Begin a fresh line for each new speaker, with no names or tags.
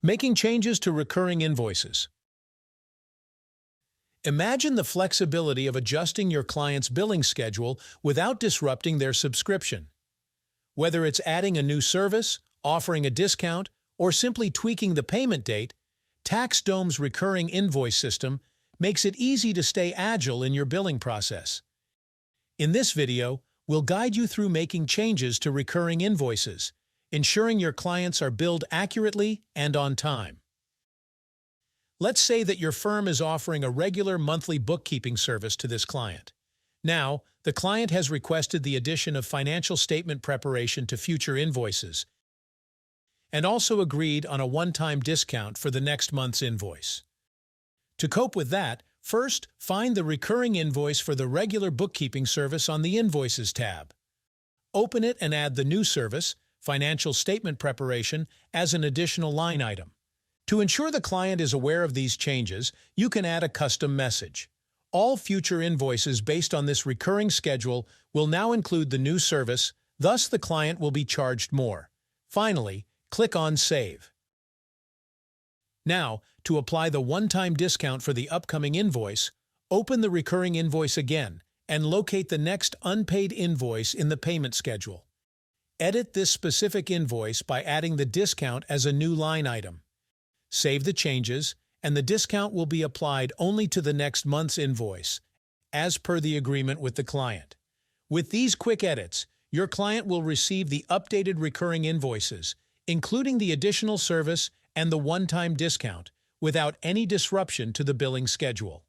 Making changes to recurring invoices. Imagine the flexibility of adjusting your client's billing schedule without disrupting their subscription. Whether it's adding a new service, offering a discount, or simply tweaking the payment date, TaxDome's recurring invoice system makes it easy to stay agile in your billing process. In this video, we'll guide you through making changes to recurring invoices, ensuring your clients are billed accurately and on time. Let's say that your firm is offering a regular monthly bookkeeping service to this client. Now, the client has requested the addition of financial statement preparation to future invoices and also agreed on a one-time discount for the next month's invoice. To cope with that, first, find the recurring invoice for the regular bookkeeping service on the Invoices tab. Open it and add the new service, financial statement preparation, as an additional line item. To ensure the client is aware of these changes, you can add a custom message. All future invoices based on this recurring schedule will now include the new service, thus the client will be charged more. Finally, click on Save. Now, to apply the one-time discount for the upcoming invoice, open the recurring invoice again and locate the next unpaid invoice in the payment schedule. Edit this specific invoice by adding the discount as a new line item. Save the changes, and the discount will be applied only to the next month's invoice, as per the agreement with the client. With these quick edits, your client will receive the updated recurring invoices, including the additional service and the one-time discount, without any disruption to the billing schedule.